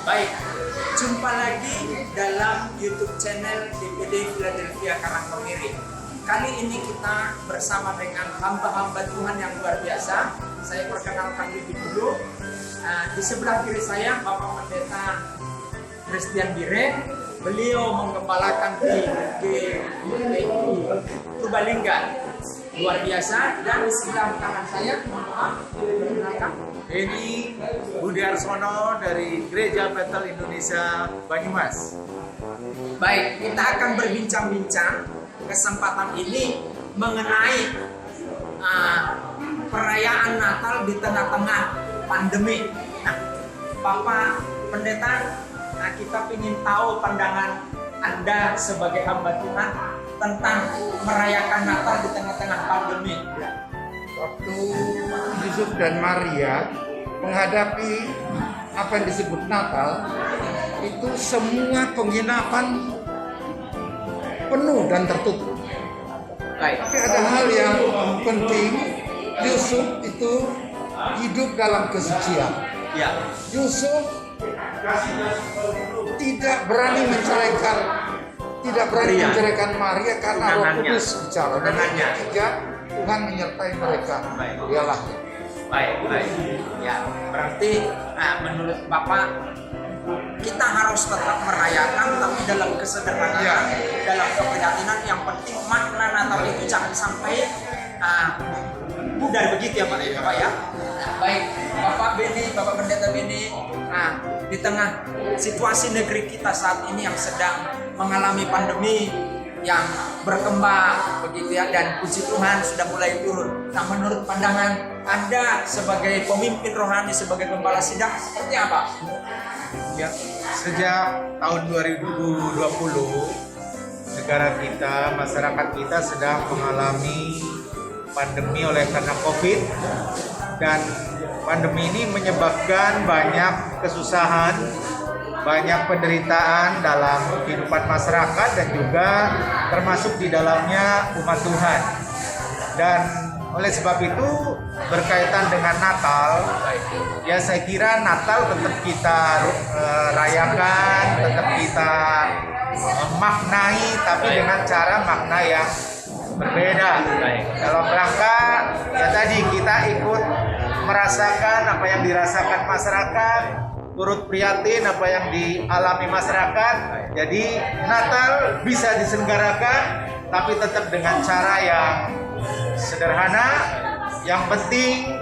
Baik, jumpa lagi dalam YouTube channel DPD Philadelphia Karangkemiri. Kali ini kita bersama dengan hamba-hamba Tuhan yang luar biasa. Saya perkenalkan lebih dulu. Di sebelah kiri saya Bapak Pendeta Christian Bire. Beliau menggembalakan di GPI Purbalingga, luar biasa. Dan di sebelah kanan saya, perkenalkan, Ini Budi Arsono dari Gereja Bethel Indonesia Banyumas. Baik, kita akan berbincang-bincang kesempatan ini mengenai perayaan Natal di tengah-tengah pandemi. Nah, Bapak Pendeta, kita ingin tahu pandangan Anda sebagai hamba Tuhan tentang merayakan Natal di tengah-tengah pandemi. Waktu Yusuf dan Maria menghadapi apa yang disebut Natal, itu semua penginapan penuh dan tertutup. Baik, Tapi ada hal yang penting, Yusuf itu hidup dalam kesucian. ya, Yusuf tidak berani menceraikan Maria. Maria karena Roh Tunangannya. Kudus bicara. Dan yang Tunangannya. ketiga, Tuhan menyertai mereka. Baik. Dialah. baik. Ya, berarti menurut Bapak kita harus tetap merayakan, tapi dalam kesederhanaan, dalam keprihatinan. Yang penting makna Natal itu jangan sampai pudar begitu ya Pak ya. Baik, Bapak Beni, Bapak Pendeta Beni, di tengah situasi negeri kita saat ini yang sedang mengalami pandemi yang berkembang begitu ya, dan puji Tuhan sudah mulai turun. Nah, menurut pandangan Anda sebagai pemimpin rohani, sebagai gembala sidang, seperti apa? Ya, sejak tahun 2020 negara kita, masyarakat kita sedang mengalami pandemi oleh karena COVID, dan pandemi ini menyebabkan banyak kesusahan, banyak penderitaan dalam kehidupan masyarakat dan juga termasuk di dalamnya umat Tuhan. Dan oleh sebab itu berkaitan dengan Natal, ya saya kira Natal tetap kita rayakan, tetap kita maknai, tapi dengan cara makna yang berbeda. Dalam rangka ya tadi kita ikut merasakan apa yang dirasakan masyarakat, turut prihatin apa yang dialami masyarakat. Jadi Natal bisa diselenggarakan tapi tetap dengan cara yang sederhana, yang penting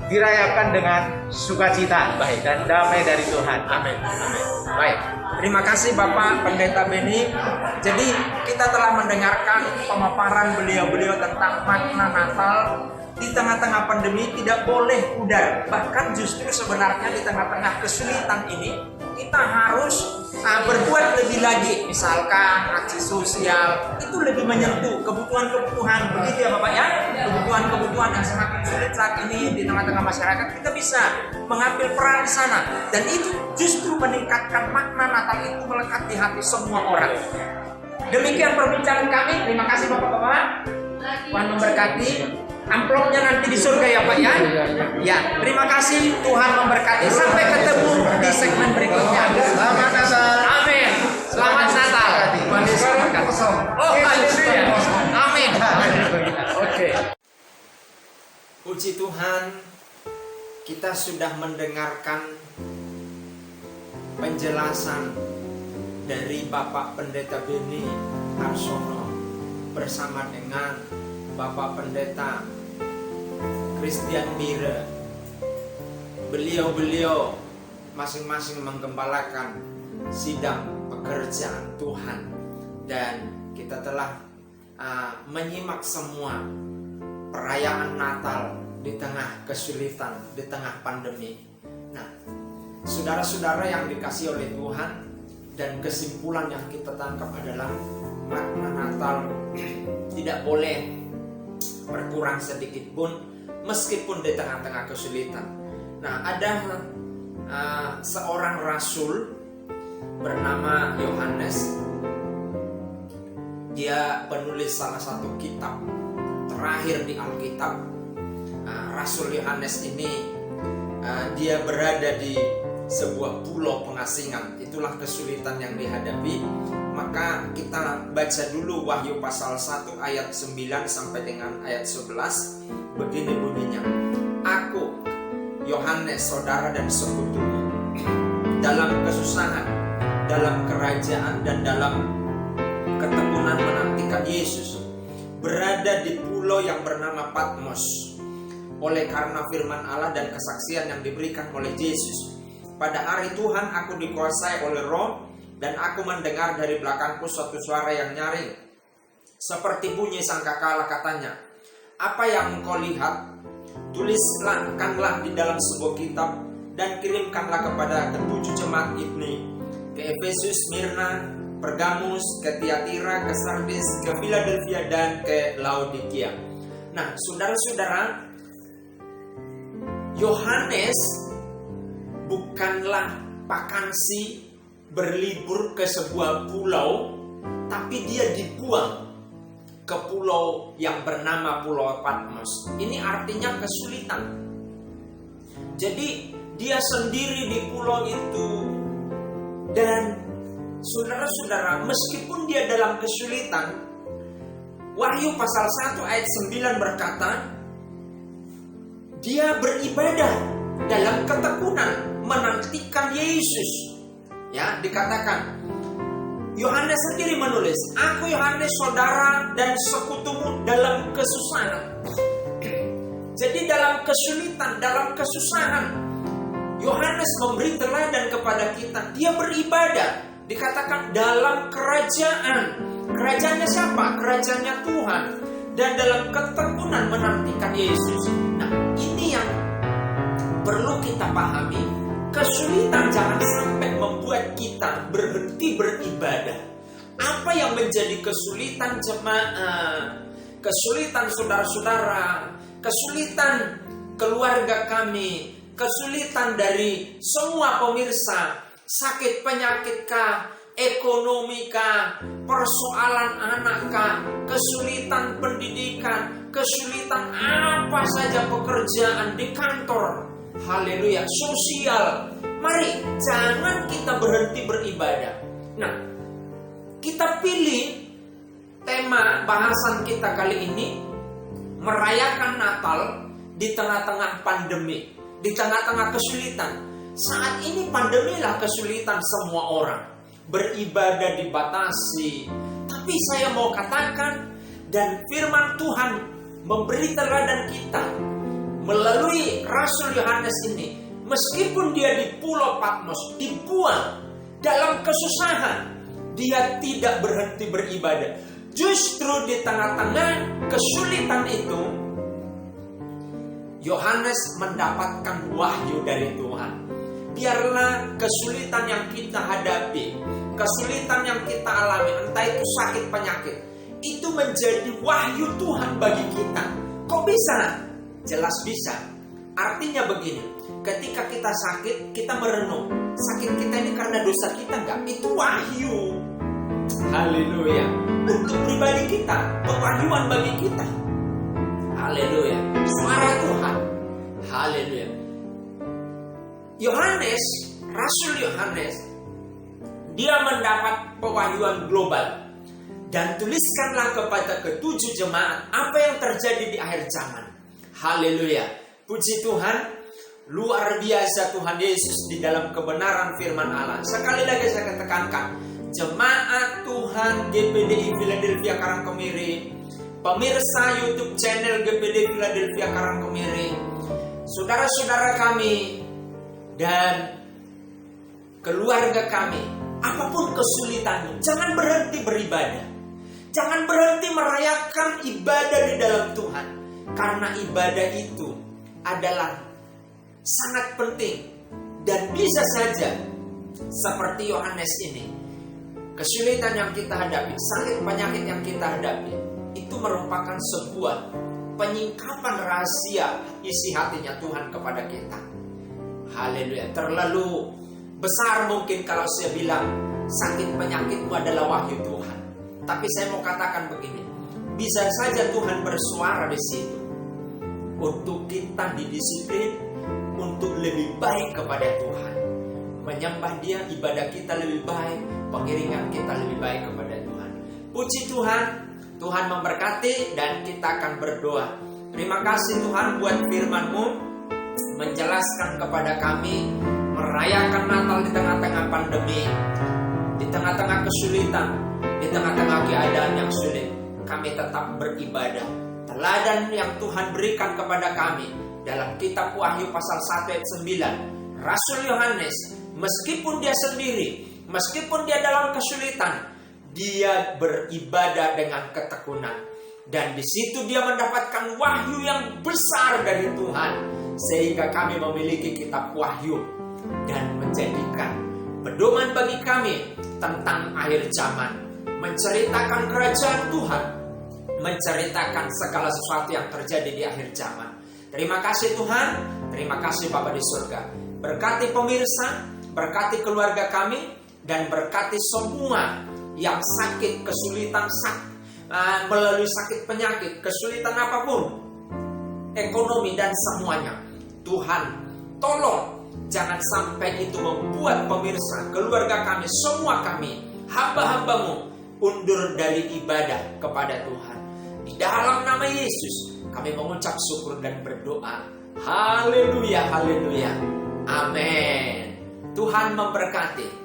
dirayakan dengan sukacita dan damai dari Tuhan. Amin. Baik, terima kasih Bapak Pendeta Beni. Jadi kita telah mendengarkan pemaparan beliau-beliau tentang makna Natal. Di tengah-tengah pandemi tidak boleh pudar. Bahkan justru sebenarnya di tengah-tengah kesulitan ini kita harus berbuat lebih lagi. Misalkan aksi sosial itu lebih menyentuh kebutuhan-kebutuhan, begitu ya Bapak ya. Kebutuhan-kebutuhan yang semakin sulit saat ini di tengah-tengah masyarakat, kita bisa mengambil peran di sana. Dan itu justru meningkatkan makna Natal itu melekat di hati semua orang. Demikian perbincangan kami. Terima kasih Bapak-bapak. Tuhan memberkati. Amplopnya nanti di surga ya Pak ya. Ya, terima kasih. Tuhan memberkati. Sampai ketemu di segmen berikutnya. Selamat Natal. Amin. Selamat Natal. Tuhan Yesus memberkati. Oh, haleluya. Amin. Oke. Puji Tuhan, kita sudah mendengarkan penjelasan dari Bapak Pendeta Beni Arsono bersama dengan Bapak Pendeta Christian Bire. Beliau-beliau masing-masing menggembalakan sidang pekerjaan Tuhan, dan kita telah menyimak semua perayaan Natal di tengah kesulitan, di tengah pandemi. Nah, saudara-saudara yang dikasihi oleh Tuhan, dan kesimpulan yang kita tangkap adalah makna Natal tidak boleh berkurang sedikit pun meskipun di tengah-tengah kesulitan. Nah, ada seorang rasul bernama Yohanes. Dia penulis salah satu kitab terakhir di Alkitab. Rasul Yohanes ini dia berada di sebuah pulau pengasingan. Itulah kesulitan yang dihadapi. Maka kita baca dulu Wahyu pasal 1 ayat 9 sampai dengan ayat 11. Begini bunyinya. Aku, Yohanes, saudara dan sekutumu, dalam kesusahan, dalam kerajaan, dan dalam ketekunan menantikan Yesus, berada di pulau yang bernama Patmos, oleh karena firman Allah dan kesaksian yang diberikan oleh Yesus. Pada hari Tuhan aku dikuasai oleh Roh, dan aku mendengar dari belakangku suatu suara yang nyaring, seperti bunyi sangkakala, katanya, apa yang engkau lihat, tuliskanlah di dalam sebuah kitab, dan kirimkanlah kepada ketujuh jemaat ini, ke Efesus, Smyrna, Pergamus, ke Tiatira, ke Sardis, ke Philadelphia, dan ke Laodikia. Nah, saudara-saudara, Yohanes bukanlah vakansi berlibur ke sebuah pulau, tapi dia dibuang ke pulau yang bernama Pulau Patmos. Ini artinya kesulitan. Jadi dia sendiri di pulau itu, dan saudara-saudara, meskipun dia dalam kesulitan, Wahyu pasal 1 ayat 9 berkata, dia beribadah dalam ketekunan menantikan Yesus. Ya, dikatakan Yohanes sendiri menulis, aku Yohanes, saudara dan sekutumu dalam kesusahan. Jadi dalam kesulitan, dalam kesusahan, Yohanes memberi teladan kepada kita. Dia beribadah, dikatakan dalam kerajaan. Kerajaannya siapa? Kerajaannya Tuhan. Dan dalam ketekunan menantikan Yesus. Nah, ini yang perlu kita pahami. Kesulitan jangan sampai membuat kita berhenti beribadah. Apa yang menjadi kesulitan jemaat, kesulitan saudara-saudara, kesulitan keluarga kami, kesulitan dari semua pemirsa, sakit penyakit kah, ekonomi kah, persoalan anak kah, kesulitan pendidikan, kesulitan apa saja pekerjaan di kantor, haleluya, sosial. Mari jangan kita berhenti beribadah. Nah, kita pilih tema bahasan kita kali ini, merayakan Natal di tengah-tengah pandemi, di tengah-tengah kesulitan. Saat ini pandemilah kesulitan semua orang. Beribadah dibatasi. Tapi saya mau katakan, dan firman Tuhan memberi teladan kita melalui Rasul Yohanes ini, meskipun dia di Pulau Patmos, dibuang dalam kesusahan, dia tidak berhenti beribadah. Justru di tengah-tengah kesulitan itu, Yohanes mendapatkan wahyu dari Tuhan. Biarlah kesulitan yang kita hadapi, kesulitan yang kita alami, entah itu sakit penyakit, itu menjadi wahyu Tuhan bagi kita. Kok bisa? Jelas bisa. Artinya begini, ketika kita sakit, kita merenung, sakit kita ini karena dosa kita enggak? Itu wahyu. Haleluya. Untuk pribadi kita, pewahyuan bagi kita. Haleluya. Suara Tuhan. Haleluya. Yohanes, Rasul Yohanes, dia mendapat pewahyuan global. Dan tuliskanlah kepada ketujuh jemaat apa yang terjadi di akhir zaman. Haleluya. Puji Tuhan. Luar biasa Tuhan Yesus di dalam kebenaran firman Allah. Sekali lagi saya tekankan, jemaat Tuhan GPDI Philadelphia Karangkemiri, pemirsa YouTube channel GPDI Philadelphia Karangkemiri, saudara-saudara kami dan keluarga kami, apapun kesulitanmu, jangan berhenti beribadah. Jangan berhenti merayakan ibadah di dalam Tuhan. Karena ibadah itu adalah sangat penting. Dan bisa saja seperti Yohanes ini, kesulitan yang kita hadapi, sakit penyakit yang kita hadapi, itu merupakan sebuah penyingkapan rahasia isi hatinya Tuhan kepada kita. Haleluya. Terlalu besar mungkin kalau saya bilang sakit penyakitmu adalah wahyu Tuhan. Tapi saya mau katakan begini, bisa saja Tuhan bersuara di situ untuk kita didisiplin untuk lebih baik kepada Tuhan. menyembah Dia, ibadah kita lebih baik, pengiringan kita lebih baik kepada Tuhan. Puji Tuhan, Tuhan memberkati dan kita akan berdoa. Terima kasih Tuhan buat firman-Mu menjelaskan kepada kami merayakan Natal di tengah-tengah pandemi, di tengah-tengah kesulitan, di tengah-tengah keadaan yang sulit. Kami tetap beribadah. Teladan yang Tuhan berikan kepada kami dalam kitab Wahyu pasal 1 ayat 9. Rasul Yohanes, meskipun dia sendiri, meskipun dia dalam kesulitan, dia beribadah dengan ketekunan. Dan di situ dia mendapatkan wahyu yang besar dari Tuhan. Sehingga kami memiliki kitab Wahyu dan menjadikan pedoman bagi kami tentang akhir zaman. Menceritakan kerajaan Tuhan, menceritakan segala sesuatu yang terjadi di akhir zaman. Terima kasih Tuhan, terima kasih Bapa di surga. Berkati pemirsa, berkati keluarga kami, dan berkati semua yang sakit, kesulitan melalui sakit penyakit, kesulitan apapun, ekonomi dan semuanya. Tuhan, tolong jangan sampai itu membuat pemirsa, keluarga kami, semua kami, hamba-hamba-Mu undur dari ibadah kepada Tuhan. Di dalam nama Yesus kami mengucap syukur dan berdoa. Haleluya, haleluya. Amin. Tuhan memberkati.